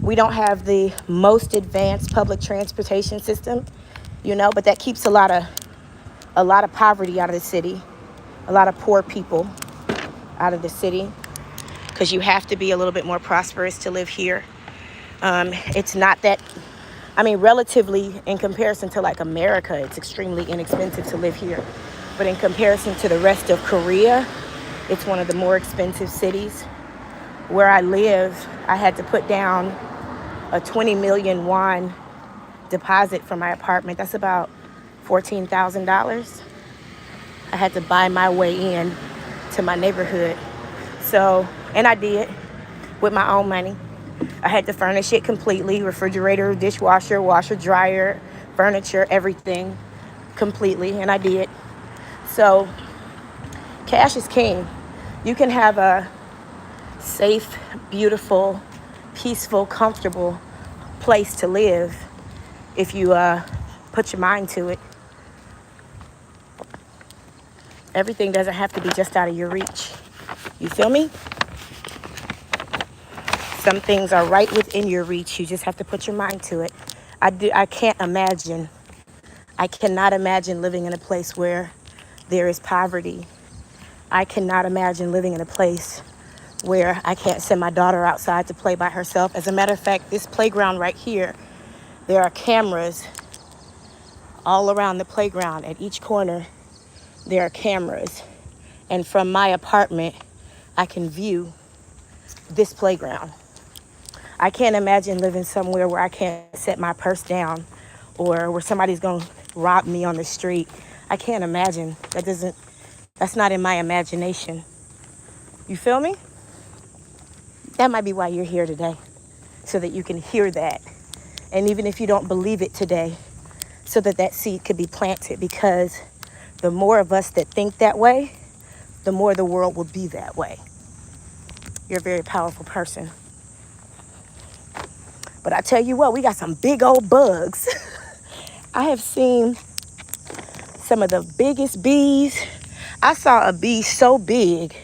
We don't have the most advanced public transportation system, but that keeps a lot of poverty out of the city, a lot of poor people out of the city, because you have to be a little bit more prosperous to live here. It's not that, relatively in comparison to like America, it's extremely inexpensive to live here. But in comparison to the rest of Korea, it's one of the more expensive cities. Where I live, I had to put down a 20 million won deposit for my apartment. That's about $14,000. I had to buy my way in to my neighborhood. So, and I did with my own money. I had to furnish it completely, refrigerator, dishwasher, washer, dryer, furniture, everything completely, and I did. So, cash is king. You can have a safe, beautiful, peaceful, comfortable place to live if you put your mind to it. Everything doesn't have to be just out of your reach. You feel me? Some things are right within your reach. You just have to put your mind to it. I can't imagine. I cannot imagine living in a place where there is poverty. I cannot imagine living in a place where I can't send my daughter outside to play by herself. As a matter of fact, this playground right here, there are cameras all around the playground. At each corner, there are cameras. And from my apartment, I can view this playground. I can't imagine living somewhere where I can't set my purse down or where somebody's going to rob me on the street. I can't imagine. That's not in my imagination. You feel me? That might be why you're here today, so that you can hear that. And even if you don't believe it today, so that that seed could be planted, because the more of us that think that way, the more the world will be that way. You're a very powerful person. But I tell you what, we got some big old bugs. I have seen some of the biggest bees. I saw a bee so big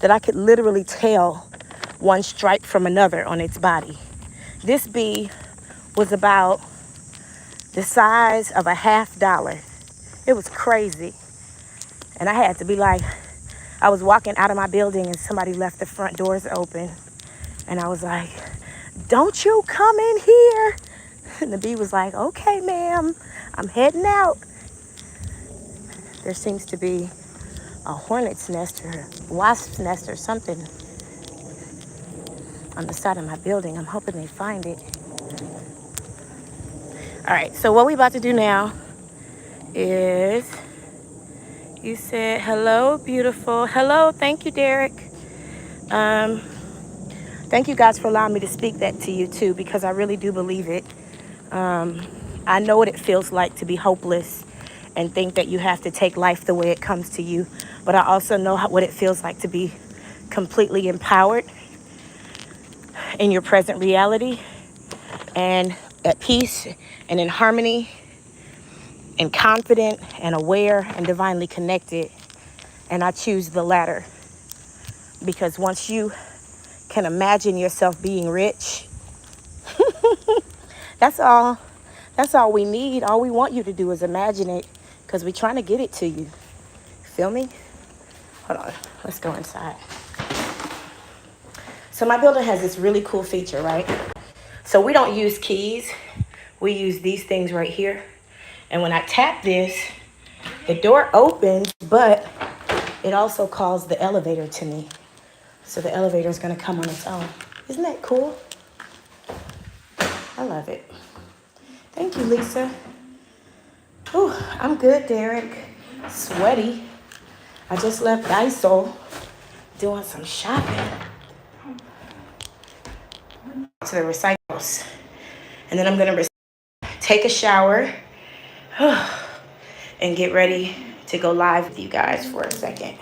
that I could literally tell one stripe from another on its body. This bee was about the size of a $50. It was crazy. And I had to be like, I was walking out of my building and somebody left the front doors open. And I was like, don't you come in here. And the bee was like, okay, ma'am, I'm heading out. There seems to be a hornet's nest or wasp's nest or something on the side of my building. I'm hoping they find it. All right, so what we about to do now is, you said, hello, beautiful. Hello, thank you, Derek. Thank you guys for allowing me to speak that to you too, because I really do believe it. I know what it feels like to be hopeless and think that you have to take life the way it comes to you. But I also know what it feels like to be completely empowered in your present reality and at peace and in harmony and confident and aware and divinely connected. And I choose the latter, because once you can imagine yourself being rich, that's all we need. All we want you to do is imagine it, because we're trying to get it to you. Feel me? Hold on, let's go inside. So my building has this really cool feature, right? So we don't use keys. We use these things right here. And when I tap this, the door opens, but it also calls the elevator to me. So the elevator is going to come on its own. Isn't that cool? I love it. Thank you, Lisa. Ooh, I'm good, Derek. Sweaty. I just left Daiso doing some shopping to the recycles. And then I'm going to take a shower and get ready to go live with you guys for a second,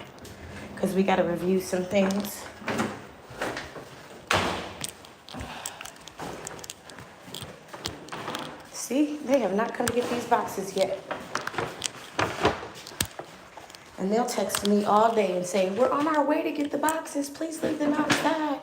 because we got to review some things. See, they have not come to get these boxes yet. And they'll text me all day and say, we're on our way to get the boxes. Please leave them outside.